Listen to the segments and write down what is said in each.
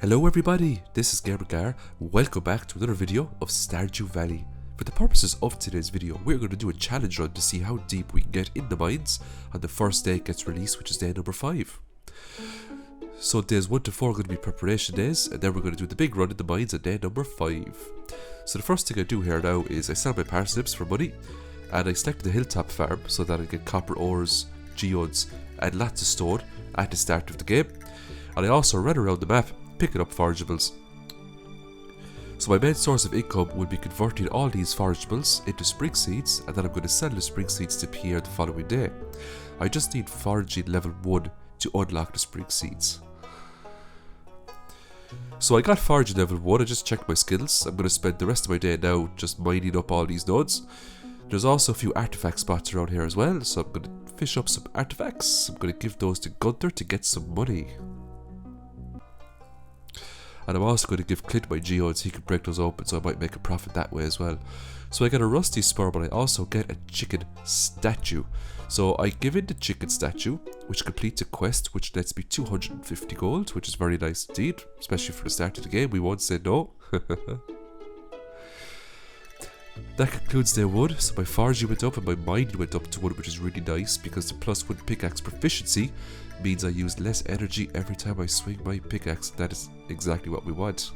Hello everybody, this is GamerGar. Welcome back to another video of Stardew Valley. For the purposes of today's video, we're going to do a challenge run to see how deep we can get in the mines on the first day it gets released, which is day number 5. So days 1 to 4 are going to be preparation days, and then we're going to do the big run in the mines on day number 5. So the first thing I do here now is I sell my parsnips for money, and I select the hilltop farm so that I get copper ores, geodes, and lots of stone at the start of the game. And I also run around the map picking up forageables. So my main source of income will be converting all these forageables into spring seeds, and then I'm going to sell the spring seeds to Pierre the following day. I just need foraging level 1 to unlock the spring seeds. So I got foraging level 1, I just checked my skills. I'm going to spend the rest of my day now just mining up all these nodes. There's also a few artifact spots around here as well, so I'm going to fish up some artifacts. I'm going to give those to Gunther to get some money. And I'm also going to give Clint my geodes, he can break those open, so I might make a profit that way as well. So I get a rusty spur, but I also get a chicken statue. So I give in the chicken statue, which completes a quest, which lets me 250 gold, which is very nice indeed, especially for the start of the game. We won't say no. That concludes day 1, so my foraging went up and my mining went up to 1, which is really nice, because the +1 pickaxe proficiency means I use less energy every time I swing my pickaxe. That is exactly what we want.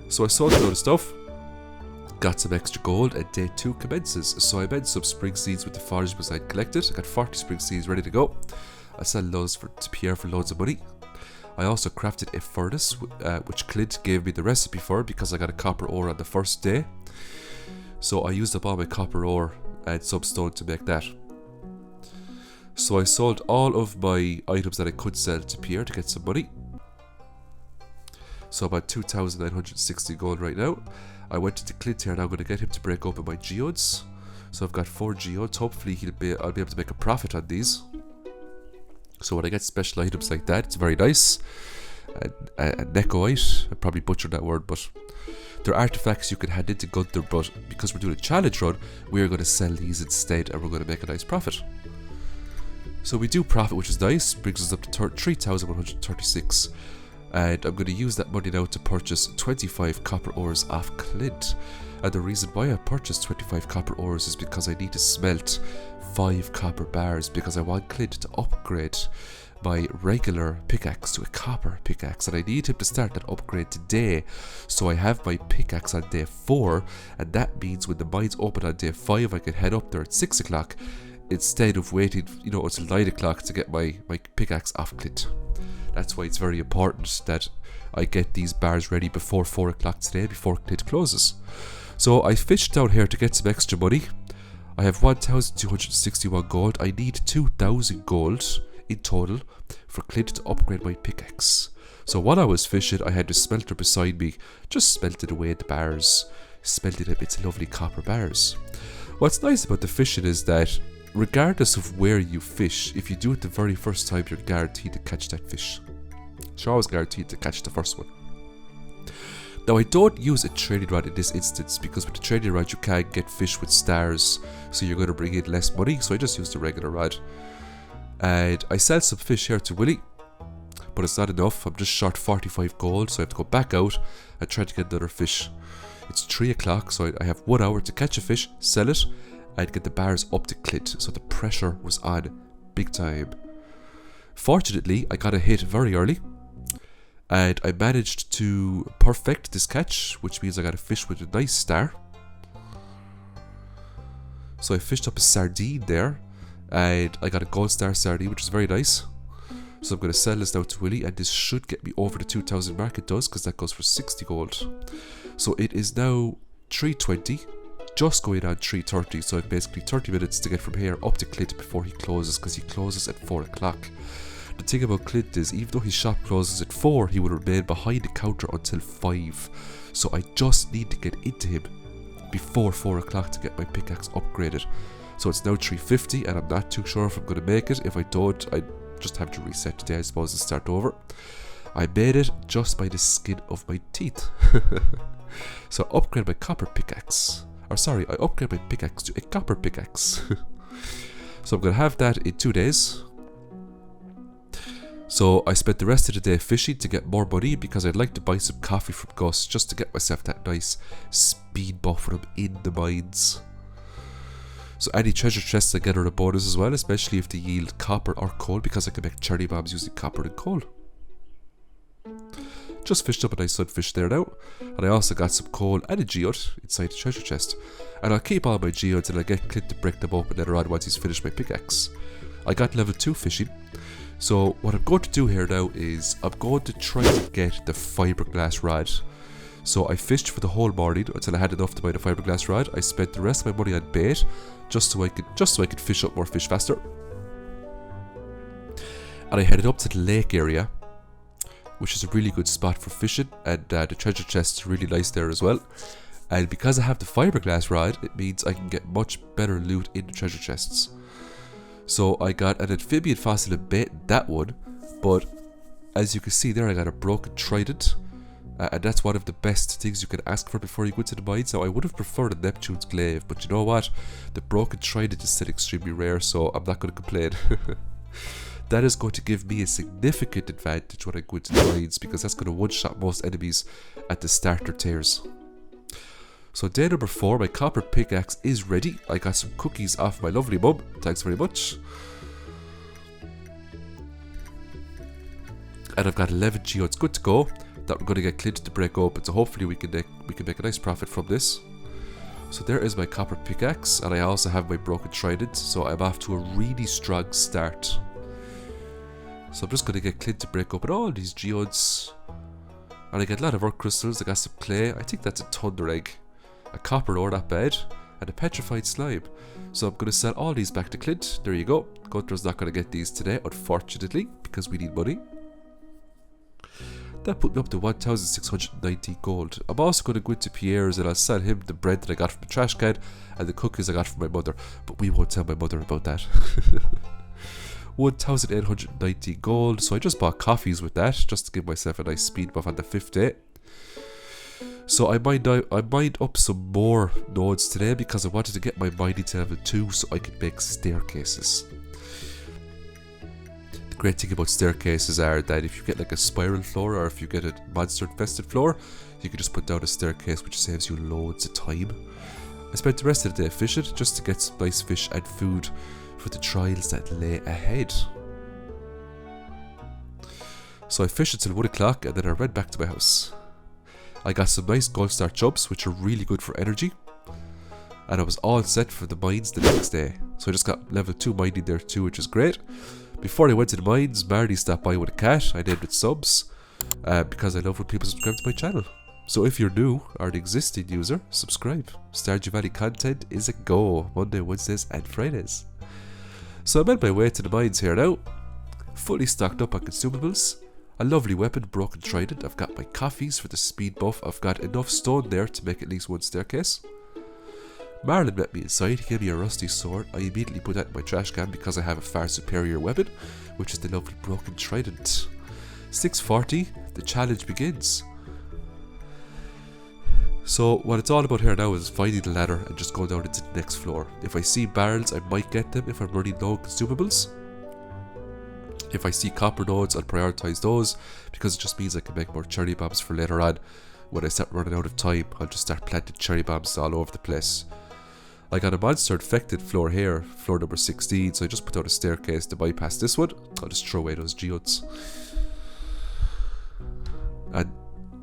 So I sold a load of stuff, got some extra gold, and day 2 commences. So I made some spring seeds with the forageables I collected. I got 40 spring seeds ready to go. I sell those to Pierre for loads of money. I also crafted a furnace, which Clint gave me the recipe for because I got a copper ore on the first day. So I used up all my copper ore and some stone to make that. So I sold all of my items that I could sell to Pierre to get some money. So about 2,960 gold right now. I went into Clint here and I'm going to get him to break open my geodes. So I've got 4 geodes. Hopefully I'll be able to make a profit on these. So when I get special items like that, it's very nice. A necoite, I probably butchered that word, but they're artifacts you can hand into Gunther, but because we're doing a challenge run, we're going to sell these instead and we're going to make a nice profit. So we do profit, which is nice, brings us up to 3,136, and I'm going to use that money now to purchase 25 copper ores off Clint. And the reason why I purchased 25 copper ores is because I need to smelt 5 copper bars, because I want Clint to upgrade my regular pickaxe to a copper pickaxe, and I need him to start that upgrade today, so I have my pickaxe on day 4, and that means when the mines open on day 5 I can head up there at 6 o'clock instead of waiting, until 9 o'clock to get my pickaxe off Clint. That's why it's very important that I get these bars ready before 4 o'clock today, before Clint closes. So I fished down here to get some extra money. I have 1,261 gold. I need 2,000 gold in total for Clint to upgrade my pickaxe. So while I was fishing, I had the smelter beside me, just smelted away the bars, smelted it into lovely copper bars. What's nice about the fishing is that regardless of where you fish, if you do it the very first time, you're guaranteed to catch that fish. You're always guaranteed to catch the first one. Now I don't use a trading rod in this instance, because with the trading rod you can't get fish with stars, so you're going to bring in less money, so I just use the regular rod. And I sell some fish here to Willie, but it's not enough. I'm just short 45 gold, so I have to go back out and try to get another fish. It's 3 o'clock, so I have 1 hour to catch a fish, sell it, and get the bars up to Clint. So the pressure was on big time. Fortunately, I got a hit very early, and I managed to perfect this catch, which means I got a fish with a nice star. So I fished up a sardine there, and I got a gold star sardine, which is very nice. So I'm going to sell this now to Willie, and this should get me over the 2,000 mark. It does, because that goes for 60 gold. So it is now 3:20, just going on 3:30, so I've basically 30 minutes to get from here up to Clint before he closes, because he closes at 4 o'clock. The thing about Clint is, even though his shop closes at 4, he will remain behind the counter until 5. So I just need to get into him before 4 o'clock to get my pickaxe upgraded. So it's now 3:50, and I'm not too sure if I'm going to make it. If I don't, I just have to reset today, I suppose, and start over. I made it just by the skin of my teeth. So I upgrade my copper pickaxe. Or sorry, I upgrade my pickaxe to a copper pickaxe. So I'm going to have that in 2 days. So I spent the rest of the day fishing to get more money because I'd like to buy some coffee from Gus just to get myself that nice speed buff when I'm in the mines. So any treasure chests I get are a bonus as well, especially if they yield copper or coal, because I can make cherry bombs using copper and coal. Just fished up a nice sunfish there now, and I also got some coal and a geode inside the treasure chest. And I'll keep all my geodes and I'll get Clint to break them open later on once he's finished my pickaxe. I got level 2 fishing. So what I'm going to do here now is I'm going to try to get the fiberglass rod. So I fished for the whole morning until I had enough to buy the fiberglass rod. I spent the rest of my money on bait just so I could fish up more fish faster. And I headed up to the lake area, which is a really good spot for fishing, and the treasure chest is really nice there as well. And because I have the fiberglass rod, it means I can get much better loot in the treasure chests. So I got an amphibian fossil and bait in that one, but as you can see there, I got a broken trident, and that's one of the best things you can ask for before you go into the mines. Now I would have preferred a Neptune's glaive, but you know what? The broken trident is still extremely rare, so I'm not going to complain. That is going to give me a significant advantage when I go into the mines, because that's going to one-shot most enemies at the starter tiers. So day number 4, my copper pickaxe is ready. I got some cookies off my lovely mum. Thanks very much. And I've got 11 geodes good to go that we're going to get Clint to break open. So hopefully we can make a nice profit from this. So there is my copper pickaxe, and I also have my broken trident. So I'm off to a really strong start. So I'm just going to get Clint to break open all these geodes. And I get a lot of earth crystals. I got some clay. I think that's a thunder egg. A copper ore, not bad, and a petrified slime. So I'm going to sell all these back to Clint. There you go. Gunter's not going to get these today, unfortunately, because we need money. That put me up to 1,690 gold. I'm also going to go into Pierre's and I'll sell him the bread that I got from the trash can and the cookies I got from my mother. But we won't tell my mother about that. 1,890 gold. So I just bought coffees with that, just to give myself a nice speed buff on the 5th day. So I mined up some more nodes today because I wanted to get my mining to level 2 so I could make staircases. The great thing about staircases are that if you get like a spiral floor or if you get a monster infested floor, you can just put down a staircase, which saves you loads of time. I spent the rest of the day fishing just to get some nice fish and food for the trials that lay ahead. So I fished until 1 o'clock and then I ran back to my house. I got some nice gold star chubs, which are really good for energy, and I was all set for the mines the next day. So I just got level 2 mining there too, which is great. Before I went to the mines, Marty stopped by with a cat. I named it Subs, because I love when people subscribe to my channel. So if you're new or an existing user, subscribe. Stardew Valley content is a go, Monday, Wednesdays and Fridays. So I'm on my way to the mines here now, fully stocked up on consumables. A lovely weapon, broken trident. I've got my coffees for the speed buff. I've got enough stone there to make at least 1 staircase. Marlon met me inside. He gave me a rusty sword. I immediately put that in my trash can because I have a far superior weapon, which is the lovely broken trident. 6:40, the challenge begins. So what it's all about here now is finding the ladder and just going down into the next floor. If I see barrels, I might get them if I'm running low on consumables. If I see copper nodes, I'll prioritise those because it just means I can make more cherry bombs for later on. When I start running out of time, I'll just start planting cherry bombs all over the place. I got a monster infected floor here, floor number 16, so I just put out a staircase to bypass this one. I'll just throw away those geodes. And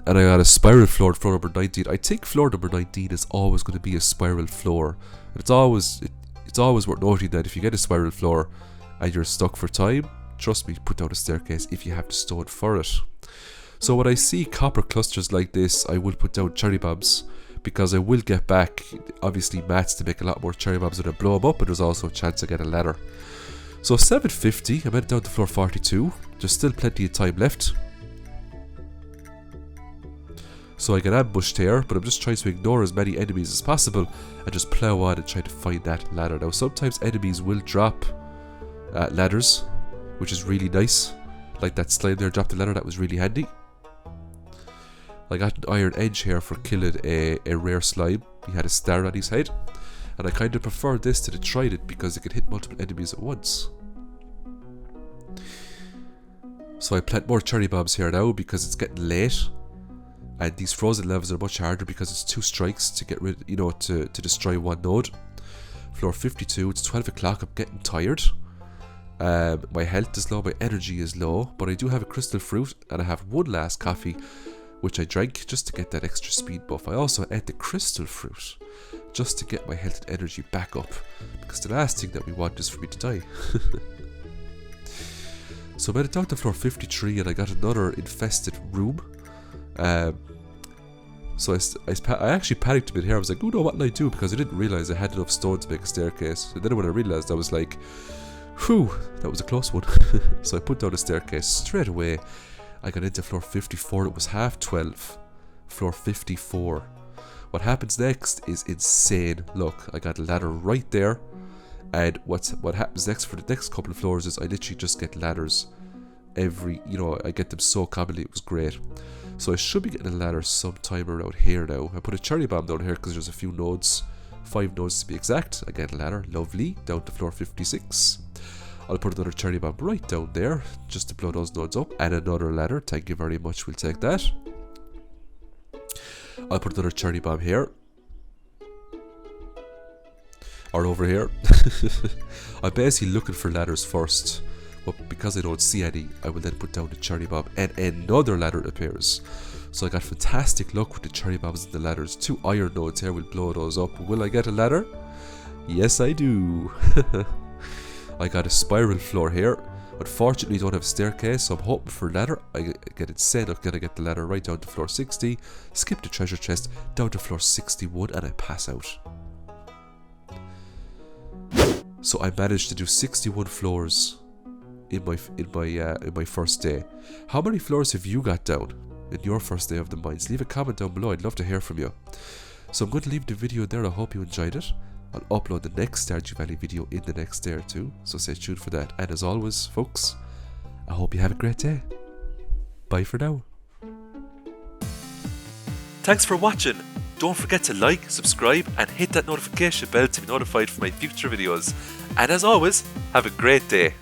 I got a spiral floor at floor number 19. I think floor number 19 is always going to be a spiral floor. And it's always worth noting that if you get a spiral floor and you're stuck for time, trust me, put down a staircase if you have the stone for it. So when I see copper clusters like this, I will put down cherry bombs because I will get back, obviously, mats to make a lot more cherry bombs when I blow them up, but there's also a chance I get a ladder. So 7:50, I went down to floor 42. There's still plenty of time left. So I get ambushed here, but I'm just trying to ignore as many enemies as possible and just plow on and try to find that ladder. Now sometimes enemies will drop ladders, which is really nice. Like that slime there dropped a ladder, that was really handy. I got an iron edge here for killing a rare slime. He had a star on his head. And I kind of prefer this to the trident because it can hit multiple enemies at once. So I plant more cherry bombs here now because it's getting late. And these frozen levels are much harder because it's 2 strikes to get rid, you know, to destroy one node. Floor 52, it's 12 o'clock, I'm getting tired. My health is low, my energy is low, but I do have a crystal fruit and I have one last coffee, which I drank just to get that extra speed buff. I also ate the crystal fruit just to get my health and energy back up, because the last thing that we want is for me to die. So I made it down to floor 53 and I got another infested room. So I actually panicked a bit here. I was like, oh no, what did I do? Because I didn't realise I had enough stone to make a staircase. And then when I realised, I was like, whew, that was a close one. So I put down a staircase straight away. I got into floor 54, it was half 12. Floor 54. What happens next is insane. Look, I got a ladder right there. And what happens next for the next couple of floors is I literally just get ladders every, you know, I get them so commonly, it was great. So I should be getting a ladder sometime around here now. I put a cherry bomb down here because there's a few nodes, 5 nodes to be exact. I get a ladder, lovely, down to floor 56. I'll put another cherry bomb right down there just to blow those nodes up, and another ladder, thank you very much, we'll take that. I'll put another cherry bomb here, or over here. I'm basically looking for ladders first, but because I don't see any, I will then put down the cherry bomb and another ladder appears. So I got fantastic luck with the cherry bombs and the ladders. 2 iron nodes here will blow those up. Will I get a ladder? Yes, I do. I got a spiral floor here. Unfortunately, I don't have a staircase, so I'm hoping for a ladder. I get insane. I'm gonna get the ladder right down to floor 60, skip the treasure chest, down to floor 61, and I pass out. So I managed to do 61 floors in my first day. How many floors have you got down in your first day of the mines? Leave a comment down below. I'd love to hear from you. So I'm going to leave the video there. I hope you enjoyed it. I'll upload the next Stardew Valley video in the next day or two, so stay tuned for that. And as always, folks, I hope you have a great day. Bye for now. Thanks for watching. Don't forget to like, subscribe and hit that notification bell to be notified for my future videos. And as always, have a great day.